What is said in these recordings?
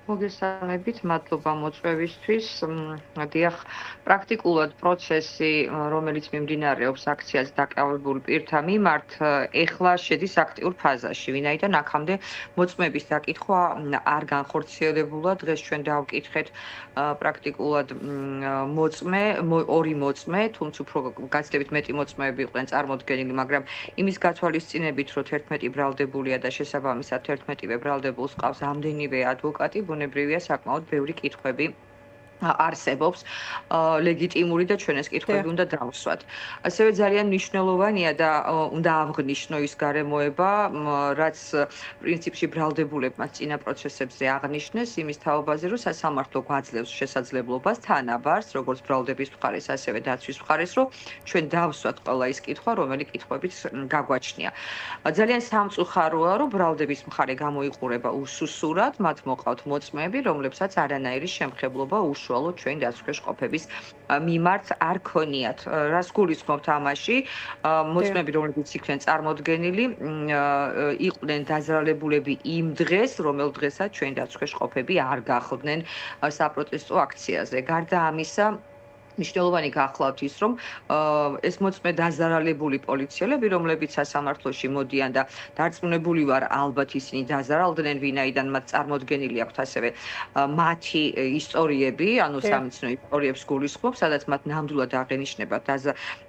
მოგესალმებით, მადლობა მოწვევისთვის. დიახ, პრაქტიკულად პროცესი, რომელიც მიმდინარეობს აქციას დაკავებულ პირთა მიმართ, ეხლა შედის აქტიურ ფაზაში, ვინაიდან აქამდე მოწმების დაკითხვა არ განხორციელებულა. დღეს ჩვენ დავკითხეთ პრაქტიკულად ორი მოწმე, თუმცა უფრო გაცილებით მეტი მოწმეები იყვნენ წარმოდგენილი, მაგრამ იმის გათვალისწინებით, რომ 11 ბრალდებულია და შესაბამისად 11-ვე ბრალდებულს ყავს ამდენივე ადვოკატი, ბუნებრივია საკმაოდ ბევრი კითხვები არსებობს ლეგიტიმური და ჩვენ ეს კითხვები უნდა დავსვათ. ასევე ძალიან მნიშვნელოვანია და უნდა აღნიშნო ის გარემოება, რაც პრინციპში ბრალდებულებმაც წინა პროცესებზე აღნიშნეს, იმის თაობაზე, რომ სასამართლო გვაძლევს შესაძლებლობას თანაბარს, როგორც ბრალდების მხარეს, ასევე დაცვის მხარეს, რომ ჩვენ დავსვათ ყველა ის კითხვა, რომელი კითხვებიც გაგვაჩნია. ძალიან სამწუხაროა, რომ ბრალდების მხარე გამოიყურება უსუსურად, მათ მოყავთ მოწმეები, რომლებსაც არანაირი შემხებლობა უშუალოდ ჩვენ დაცვისყოფების მიმართ არ ქონიათ. რას გულისხმობთ ამაში? მოწმეები, რომლებიც იქნენ წარმოდგენილი, იყვნენ დაზრალებულები იმ დღეს, რომელ დღესაც ჩვენ დაცვისყოფები არ გახლდნენ საპროტესტო აქციაზე. გარდა ამისა, მნიშვნელოვანი გახლავთ ის, რომ ეს მოწმე დაზარალებული პოლიციელები, რომლებიც სასამართლოში მოდიან და დარწმუნებული ვარ, ალბათ ისინი დაზარალდნენ, ვინაიდან მათ წარმოდგენილი აქვთ ასევე მათი ისტორიები, ანუ სამეცნიერო ისტორიებს გულისხმობს, სადაც მათ ნამდვილად აღენიშნება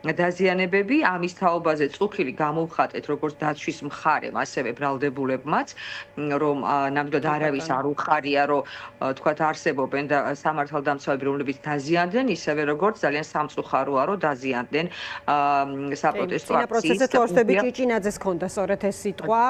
დაზიანებები. ამის თაობაზე წუხილი გამოვხატეთ როგორც დაცვის მხარემ, ასევე ბრალდებულებმაც, რომ ნამდვილად არავის არ უხარია, რომ თქვათ არსებობენ და სამართალდამცავები, რომლებიც დაზიანდნენ, ისევე როგორც ძალიან სამწუხაროა, რომ დაზიანდნენ საპროტესტო აქციის. წინა პროცესზე თორსტები ჭიჭინაძეს ჰქონდა სწორედ ეს სიტყვა.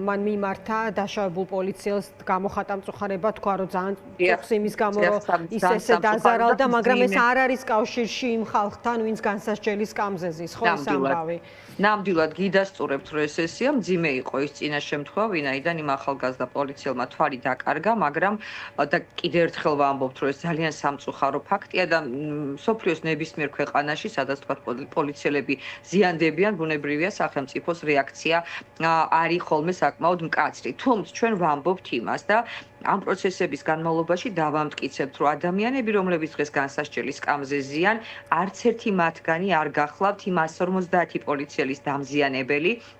მან მიმართა დაშავებულ პოლიციელს გამოხატა მწუხარება, თქვა, რომ ძალიან წუხს იმის გამო, რომ ის ესე დაზარალდა, მაგრამ ეს არ არის კავშირში იმ ხალხთან, ვინც განსასჯელის სკამზე ზის, ხო ეს ამბავი. ნამდვილად გიდასტურებთ, რომ ეს ესეა, მძიმე იყო ის წინა შემთხვევა, ვინაიდან იმ ახალგაზრდა პოლიციელმა თვალი დაკარგა, მაგრამ და კიდევ ერთხელ ვამბობთ, რომ ეს ძალიან სამწუხარო ფაქტია და მსოფლიოს ნებისმიერ ქვეყანაში, სადაც თქვათ პოლიციელები ზიანდებიან, ბუნებრივია სახელმწიფოს რეაქცია არის ხოლმე საკმაოდ მკაცრი. თუმცა ჩვენ ვამბობთ იმას და ამ პროცესების განმავლობაში დავამტკიცებთ, რომ ადამიანები, რომლებიც დღეს განსასჯელის სკამზე ზიან, არც ერთი მათგანი არ გახლავთ იმ 150 პოლიციელის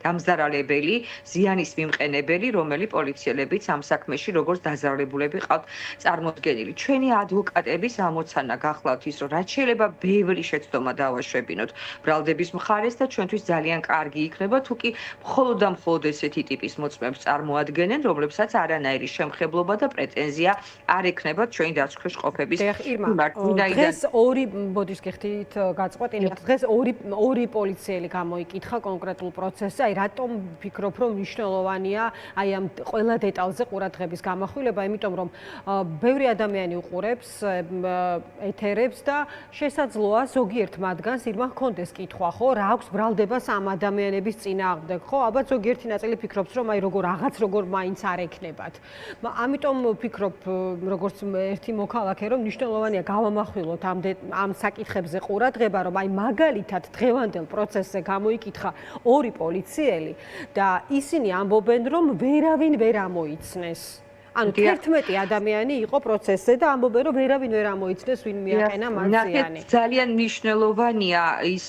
დამზარალებელი, ზიანის მიმყენებელი, რომელი პოლიციელებიც ამ საქმეში როგორც დაზარალებულები ყავთ წარმოდგენილი. ჩვენი ადვოკატების ამოცანა გახლავთ ის, რომ რაც შეიძლება ბევრი შეცდომა დავაშვებინოთ ბრალდების მხარეს და ჩვენთვის ძალიან კარგი იქნება, თუ კი მხოლოდ და მხოლოდ ესეთი ტიპის მოწმეებს წარმოადგენენ, რომლებსაც არანაირი შემხებლობა და პრეტენზია არ ექნებათ ჩვენი დაცვისყოფების მიმართ. დღეს ორი ბოდიშ გიხდით გაწყვეტინებთ. დღეს ორი პოლიციელი გამოიკითხა კონკრეტულ პროცესზე. აი რატომ ფიქრობ, რომ მნიშვნელოვანია აი ამ ყველა დეტალზე ყურადღების გამახვილება, იმიტომ რომ ბევრი ადამიანი უყურებს ეთერებს და შესაძლოა ზოგიერთ მათგანს ირმა ჰქონდეს კითხვა, ხო, რა აქვს ბრალდებას ამ ადამიანების წინააღმდეგ, ხო? ალბათ ზოგიერთი ნაწილი ფიქრობს, რომ აი როგორ მაინც არ ექნებათ. ამიტომ ვფიქრობ, როგორც ერთი მოქალაქე, რომ მნიშვნელოვანია გავამახვილოთ ამ საკითხებზე ყურადღება, რომ აი მაგალითად დღევანდელ პროცესზე გამოიკითხა ორი პოლიციელი და ისინი ამბობენ, რომ ვერავინ ვერ ამოიცნეს. ანუ 11 ადამიანი იყო პროცესზე და ამბობენ, რომ ვერავინ ვერ ამოიცნეს, ვინ მიაყენა მათ ზიანი. ძალიან მნიშვნელოვანია ის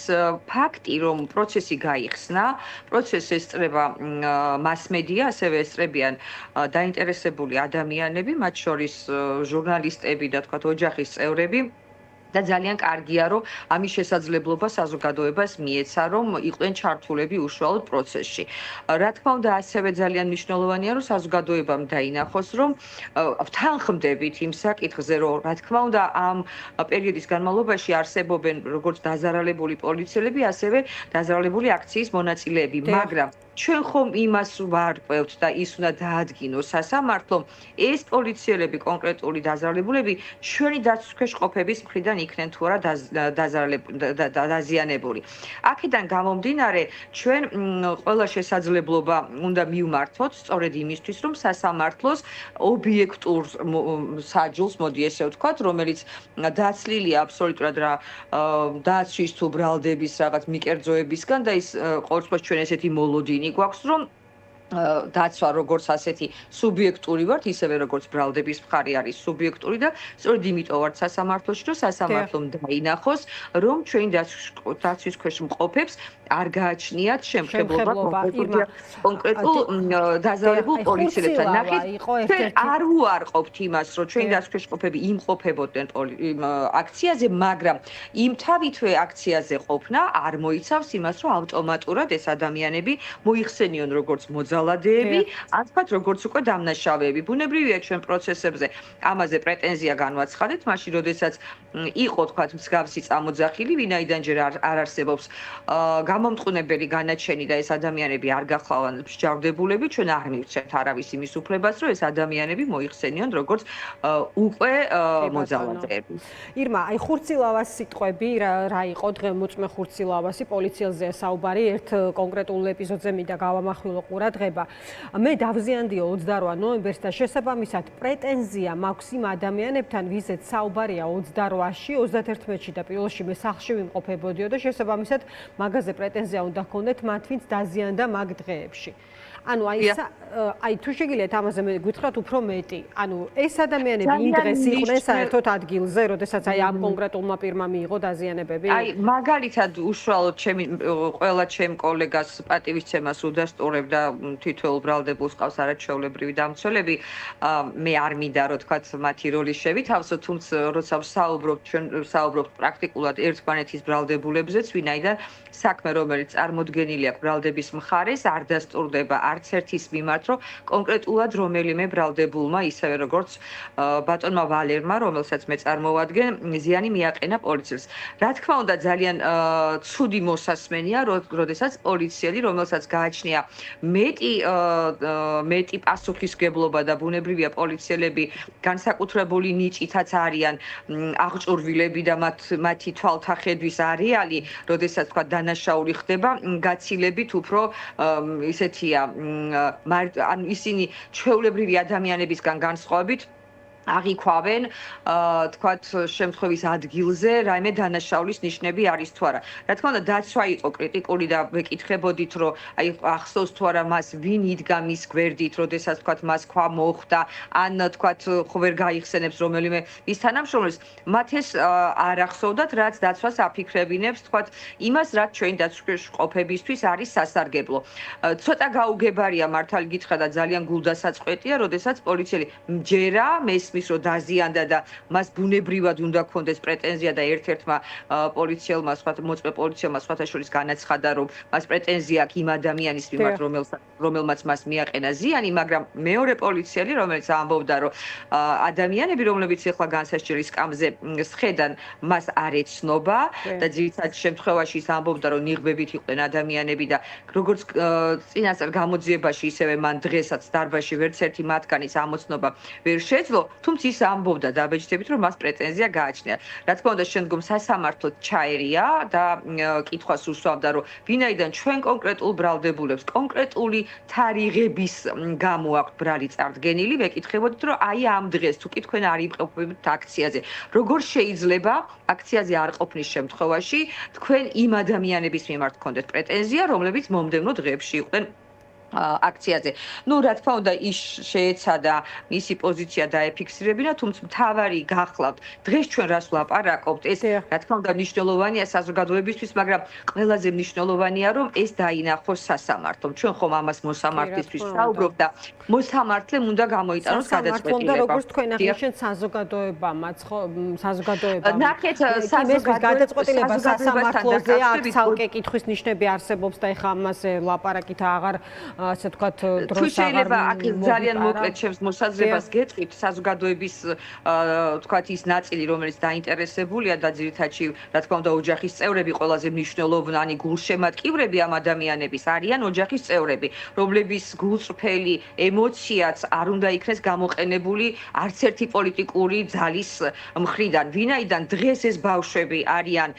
ფაქტი, რომ პროცესი გაიხსნა, პროცესს ესწრება მასმედია, ასევე ესწრებიან დაინტერესებული ადამიანები, მათ შორის ჟურნალისტები და თქვათ ოჯახის წევრები. და ძალიან კარგია, რომ ამის შესაძლებლობა საზოგადოებას მიეცა, რომ იყვნენ ჩართულები უშუალოდ პროცესში. რა თქმა უნდა, ასევე ძალიან მნიშვნელოვანია, რომ საზოგადოებამ დაინახოს, რომ ვთანხმდებით იმ საკითხზე, რომ რა თქმა უნდა, ამ პერიოდის განმავლობაში არსებობენ როგორც დაზარალებული პოლიციელები, ასევე დაზარალებული აქციის მონაწილეები, მაგრამ ჩვენ ხომ იმას ვარკვევთ და ის უნდა დაადგინოს სასამართლომ, ეს პოლიციელები, კონკრეტული დაზარალებულები, ჩვენი დაცვის ყოფების მხრიდან იქნენ თუ არა დაზიანებული. აქედან გამომდინარე, ჩვენ ყველა შესაძლებლობა უნდა მივმართოთ სწორედ იმისთვის, რომ სასამართლოს ობიექტურ საჯულს, მოდი ესე ვთქვათ, რომელიც დაცლილია აბსოლუტურად რა დაცვის თუ ბრალდების რაღაც მიკერძოებისგან და ის ყოველთვის ჩვენ ესეთი მოლოდინი გვაქვს, რომ დაცვა როგორც ასეთი სუბიექტური ვართ, ისევე როგორც ბრალდების მხარე არის სუბიექტური და სწორედ იმიტომ ვართ სასამართლოში, რომ სასამართლომ დაინახოს, რომ ჩვენი დაცვის ქვეშ მყოფებს არ გააჩნიათ შემხებლობა კონკრეტულ დაზავებულ პოლიციელებთან. ნახეთ, არ უარყოფთ იმას, რომ ჩვენი დაცვის ქვეშ მყოფები იმყოფებოდნენ აქციაზე, მაგრამ იმ თავითვე აქციაზე ყოფნა არ მოიცავს იმას, რომ ავტომატურად ეს ადამიანები მოიხსენიონ როგორც მოძალადეები, ან თქვათ როგორც უკვე დამნაშავეები. ბუნებრივია ჩვენ პროცესებზე ამაზე პრეტენზია განვაცხადეთ, მაშინ როდესაც იყო თქვათ მსგავსი წამოძახილი, ვინაიდან ჯერ არ არსებობს გამომწყნებელი განაჩენი და ეს ადამიანები არ გახლავენ მსჯავრდებულები, ჩვენ არ მივცემთ არავის იმის უფლებას, რომ ეს ადამიანები მოიხსენიონ როგორც უკვე მოძალადეები. ირმა, აი ხურცილავას სიტყვები რა იყო დღემოწმე ხურცილავასი პოლიციელზეა საუბარი, ერთ კონკრეტულ ეპიზოდზე მინდა გავამახვილო ყურადღება. მე დავზიანდიო 28 ნოემბერს და შესაბამისად პრეტენზია მაქვს იმ ადამიანებთან, ვიზეთ საუბარია 28-ში, 31-ში და პირველში მე სახლში ვიმყოფებოდიო და შესაბამისად მაგაზე პრეტენზია უნდა ჰქონდეთ მათ, ვინც დაზიანდა მაგ დღეებში. ანუ აი თუ შეგიძლიათ ამაზე მე გითხრათ უფრო მეტი. ანუ ეს ადამიანები იმ დღეს იყვნენ საერთოდ ადგილზე, როდესაც აი ამ კონკრეტულმა პირმა მიიღო დაზიანებები? აი მაგალითად უშუალოდ ყველა ჩემ კოლეგას პატივისცემას უდასტურებ და თითოეულ ბრალდებულს ყავს არაჩვეულებრივი დამცველები. მე არ მინდა რომ თქვათ მათი როლი შევითავსო, თუმცა როცა ვსაუბრობთ პრაქტიკულად ერთმანეთის ბრალდებულებზეც, ვინაიდან საქმე რომელიც წარმოდგენილი აქვს ბრალდების მხარეს არ დასტურდება არც ერთის მიმართ, რომ კონკრეტულად რომელიმე ბრალდებულმა, ისევე როგორც ბატონმა ვალერმა, რომელსაც მე წარმოვადგენ, ზიანი მიაყენა პოლიციელს. რა თქმა უნდა, ძალიან ცუდი მოსასმენია, როდესაც პოლიციელი, რომელსაც გააჩნია მეტი პასუხისგებლობა და ბუნებრივია პოლიციელები განსაკუთრებული ნიჭითაც არიან აღჭურვილები და მათი თვალთახედვის არეალი, როდესაც თქვა დანაშაული ხდება, გაცილებით უფრო ისეთია, ანუ ისინი ჩვეულებრივი ადამიანებისგან განსხვავებით აღიქვავენ, თქვათ, შემთხვევის ადგილზე რაიმე დანაშაულის ნიშნები არის თუ არა. რა თქმა უნდა, დაცვა იყო კრიტიკული და მეკითხებოდით, რომ აი ახსოვს თუ არა მას ვინ იდგა მის გვერდით, როდესაც თქვათ მას ქვა მოხდა, ან თქვათ ხო ვერ გაიხსენებს რომელიმე ის თანამშრომლებს, მათ ეს არ ახსოვდათ, რაც დაცვას აფიქრებინებს, თქვათ, იმას, რაც ჩვენი დაცვის ყოფებისთვის არის სასარგებლო. ცოტა გაუგებარია მართალი გითხრა და ძალიან გულდასაწყვეტია, როდესაც პოლიციელი მჯერა მესმის რომ დაზიანდა და მას ბუნებრივად უნდა ქონდეს პრეტენზია და ერთ-ერთმა პოლიციელმა მოწმე პოლიციელმა სხვათა შორის განაცხადა, რომ მას პრეტენზია აქვს იმ ადამიანის მიმართ, რომელმაც მას მიაყენა ზიანი, მაგრამ მეორე პოლიციელი, რომელიც ამბობდა, რომ ადამიანები, რომლებიც ახლა განსასჯელის სკამზე სხედან, მას არ ეცნობა და ძირითადად შემთხვევაში ის ამბობდა, რომ ნიღბებით იყვნენ ადამიანები და როგორც წინასწარ გამოძიებაში, ისევე მან დღესაც დარბაზში ვერც ერთი მათგანის ამოცნობა ვერ შეძლო. თუმცა ის ამბობდა დაბეჭდებით, რომ მას პრეტენზია გააჩნია. რა თქმა უნდა, შემდგომ სასამართლო ჩაერია და კითხვას უსვამდა, რომ ვინაიდან ჩვენ კონკრეტულ ბრალდებულებს კონკრეტული თარიღების გამო აქვს ბრალი წარდგენილი, ვეკითხებოდით, რომ აი ამ დღეს თუ კი თქვენ არ იმყოფებით აქციაზე, როგორ შეიძლება აქციაზე არ ყოფნის შემთხვევაში თქვენ იმ ადამიანების მიმართ გქონდეთ პრეტენზია, რომლებიც მომდევნო დღეებში იყვნენ აქციაზე. ნუ რა თქმა უნდა ის შეეცადა მისი პოზიცია დაეფიქსირებინა, თუმცა მთავარი გახლავთ დღეს ჩვენ რას ვლაპარაკობთ, ეს რა თქმა უნდა მნიშვნელოვანია საზოგადოებისთვის, მაგრამ ყველაზე მნიშვნელოვანია რომ ეს დაინახოს სასამართლომ. ჩვენ ხომ ამას მოსამართლისთვის ვსაუბრობთ და მოსამართლემ უნდა გამოიტანოს გადაწყვეტილება. და როგორც თქვენ აღნიშნეთ საზოგადოებამაც, ხო, საზოგადოებამ. ნახეთ, გადაწყვეტილება სასამართლოზეა, აქ ცალკე კითხვის ნიშნები არსებობს და ეხა ამაზე ლაპარაკით აღარ ასე ვთქვათ დროს აღარ შეიძლება აქ ძალიან მოკლედ ჩემს მოსაზრებას გეტყვით საზოგადოების ვთქვათ ის ნაწილი რომელიც დაინტერესებულია და ძირითადში რა თქმა უნდა ოჯახის წევრები ყველაზე მნიშვნელოვანი გულშემატკივრები ამ ადამიანების არიან ოჯახის წევრები რომლების გულწრფელი ემოციაც არ უნდა იქნეს გამოყენებული არც ერთი პოლიტიკური ძალის მხრიდან ვინაიდან დღეს ეს ბავშვები არიან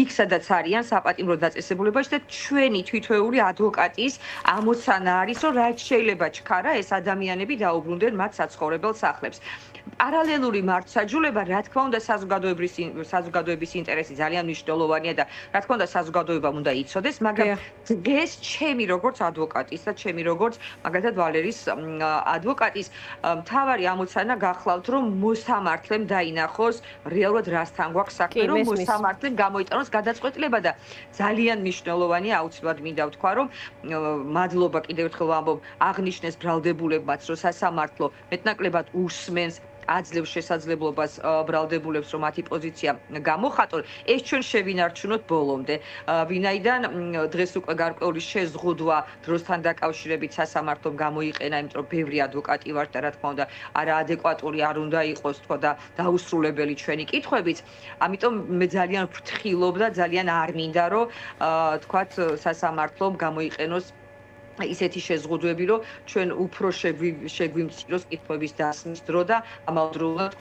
იქ სადაც არიან საპატიმრო დაწესებულებაში და ჩვენი თვითეული ადვოკატის ამოცნობა ამოცანა არის, რომ რაც შეიძლება ჩქარა ეს ადამიანები დაუბრუნდნენ მათ საცხოვრებელ სახლებს. პარალელური მართლმსაჯულება, რა თქმა უნდა, საზოგადოების ინტერესი ძალიან მნიშვნელოვანია და რა თქმა უნდა, საზოგადოებამ უნდა იცოდეს, მაგრამ დღეს ჩემი როგორც ადვოკატის და ჩემი როგორც მაგალითად ვალერის ადვოკატის მთავარი ამოცანა გახლავთ, რომ მოსამართლემ დაინახოს რეალურად რასთან გვაქვს საქმე, რომ მოსამართლემ გამოიტანოს გადაწყვეტილება და ძალიან მნიშვნელოვანია, აუცილებლად მინდა ვთქვა, რომ მადლობა კიდევ ერთხელ ვამბობ აღნიშნეს ბრალდებულებმაც, რომ სასამართლო მეტნაკლებად უსმენს აძლევს შესაძლებლობას ბრალდებულებს, რომ მათი პოზიცია გამოხატონ. ეს ჩვენ შევინარჩუნოთ ბოლომდე. ვინაიდან დღეს უკვე გარკვეული შეზღუდვა დროსთან დაკავშირებით სასამართლომ გამოიყენა, იმიტომ რომ ბევრი ადვოკატი ვართ და რა თქმა უნდა, არაადეკვატური არ უნდა იყოს თქო და დაუსრულებელი ჩვენი კითხვებიც. ამიტომ მე ძალიან ვფრთხილობ და ძალიან არ მინდა, რომ თქვათ სასამართლომ გამოიყენოს ისეთი შეზღუდვები, რომ ჩვენ უფრო შეგვიმციროს კითხვების დასმის დრო და ამავდროულად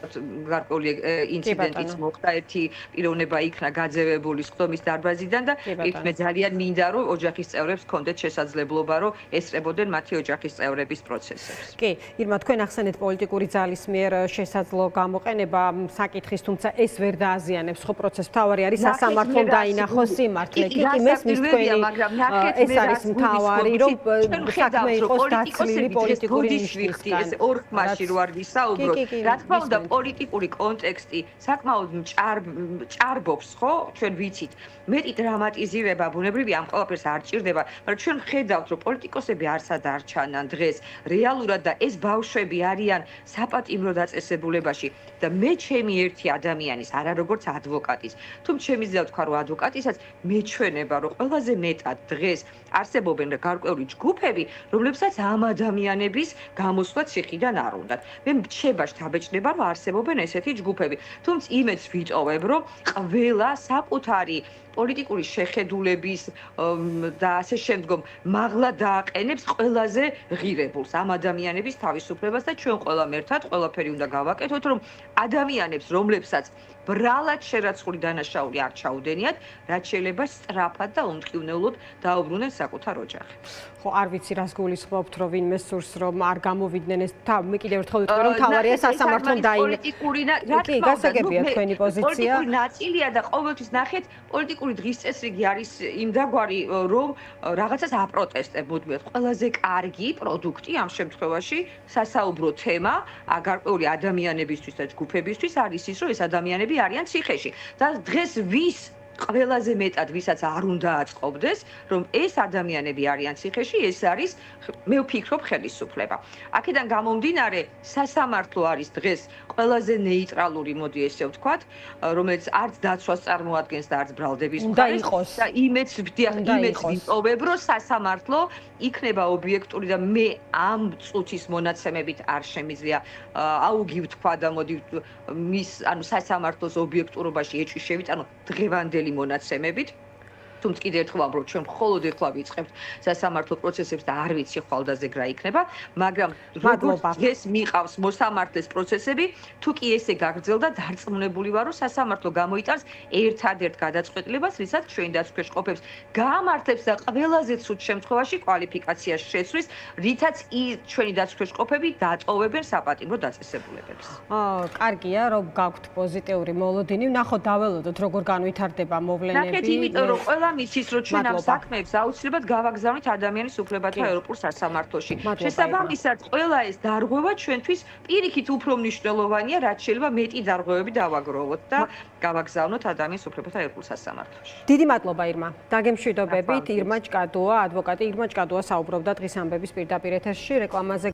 გარკვეული ინციდენტიც მოხდა, ერთი პიროვნება იქნა გაძევებული სხდომის დარბაზიდან და მე ძალიან მინდა, რომ ოჯახის წევრებს ჰქონდეთ შესაძლებლობა, რომ ესწრებოდნენ მათი ოჯახის წევრების პროცესებს. კი, ირმა, თქვენ ახსენეთ პოლიტიკური ძალის მიერ შესაძლო გამოყენება საკითხის, თუმცა ეს ვერ დააზიანებს ხო პროცესს. მთავარი არის სასამართლომ დაინახოს სიმართლე. კი, მესმის თქვენი ეს არის მთავარი, რომ საქმე იყოს დაცლილი პოლიტიკური ნიშნისგან. ეს ორ ხმაში რო არ ვისაუბროთ, რა თქმა უნდა, პოლიტიკური კონტექსტი საკმაოდ ჭარბობს, ხო? ჩვენ ვიცით. მეტი დრამატიზირება ბუნებრივია ამ ყველაფერს არ ჭირდება, მაგრამ ჩვენ ხედავთ, რომ პოლიტიკოსები არსად არ ჩანან დღეს რეალურად და ეს ბავშვები არიან საპატიმრო დაწესებულებაში და მე ჩემი ერთი ადამიანის, არა როგორც ადვოკატის, თუმცა შემიძლია ვთქვა, რომ ადვოკატისაც მეჩვენება, რომ ყველაზე მეტად დღეს არსებობენ გარკვეული ჯგუფები, რომლებსაც ამ ადამიანების გამოსვლა ციხიდან არ უნდათ. მე მრჩება შთაბეჭდება, რომ არსებობენ ესეთი ჯგუფები. თუმცა იმედს ვიტოვებ, რომ ყველა საკუთარი პოლიტიკური შეხედულების და ასე შემდგომ მაღლა დააყენებს ყველაზე ღირებულს ამ ადამიანების თავისუფლებას და ჩვენ ყველამ ერთად ყველაფერი უნდა გავაკეთოთ, რომ ადამიანებს, რომლებსაც ბრალად შერაცხული დანაშაული არ ჩაუდენიათ, რაც შეიძლება სწრაფად და უმტკივნეულოდ დაუბრუნდნენ საკუთარ ოჯახებს. ხო, არ ვიცი რას გულისხმობთ, რომ ვინმე სურს, რომ არ გამოვიდნენ ეს მე კიდევ ერთხელ ვიტყვი, რომ თავარია სასამართლომ დაინახოს. კი, გასაგებია თქვენი პოზიცია. პოლიტიკური ნაწილია და ყოველთვის ნახეთ, პოლიტიკური დღის წესრიგი არის იმდაგვარი, რომ რაღაცას აპროტესტებ მუდმივად. ყველაზე კარგი პროდუქტი ამ შემთხვევაში სასაუბრო თემა გარკვეული ადამიანებისთვის და ჯგუფებისთვის არის ის, რომ ეს ადამიანები არიან ციხეში. და დღეს ყველაზე მეტად ვისაც არ უნდა აწყობდეს, რომ ეს ადამიანები არიან ციხეში, ეს არის მე ვფიქრობ ხელისუფლება. აქედან გამომდინარე, სასამართლო არის დღეს ყველაზე ნეიტრალური, მოდი ესე ვთქვათ, რომელიც არც დაცვას წარმოადგენს და არც ბრალდების მხარეს და იმედს ვიტოვებ, რომ სასამართლო იქნება ობიექტური და მე ამ წუთის მონაცემებით არ შემიძლია აუგი ვთქვა და მოდი სასამართლოს ობიექტურობაში ეჭვი შევიტანო დღევანდელი მონაცემებით. თუმცა კიდევ ერთხელ ვამბობ, ჩვენ მხოლოდ ეხლა ვიწყებთ სასამართლო პროცესებს და არ ვიცი ხვალდაზე რა იქნება, მაგრამ როგორც დღეს მიყავს მოსამართლეს პროცესები, თუ კი ესე გაგრძელდა, დარწმუნებული ვარ, რომ სასამართლო გამოიტანს ერთადერთ გადაწყვეტილებას, რისაც ჩვენი დაცვის ყოფებს გაამართლებს და ყველაზე ცუდ შემთხვევაში კვალიფიკაციას შეცვლის, რითაც ჩვენი დაცვის ყოფები დატოვებენ საპატიმრო დაწესებულებებს. კარგია, რომ გაქვთ პოზიტიური მოლოდინი, ვნახოთ დაველოდოთ, როგორ განვითარდება მოვლენები. ნახეთ, იმიტომ რომ ყველა მიცის, რომ ჩვენ ამ საქმეებს აუცილებლად გავაგზავნით ადამიანის უფლებათა ევროპულ სასამართლოში. შესაბამისად, ყველა ეს დარღვევა ჩვენთვის პირიქით უფრო მნიშვნელოვანია, რაც შეიძლება მეტი დარღვევები დავაგროვოთ და გავაგზავნოთ ადამიანის უფლებათა ევროპულ სასამართლოში. დიდი მადლობა ირმა. დაგემშვიდობებით, ირმა ჭკადოა, ადვოკატი ირმა ჭკადოა საუბრობდა დღის ამბების პირდაპირ ეთერში რეკლამაზე.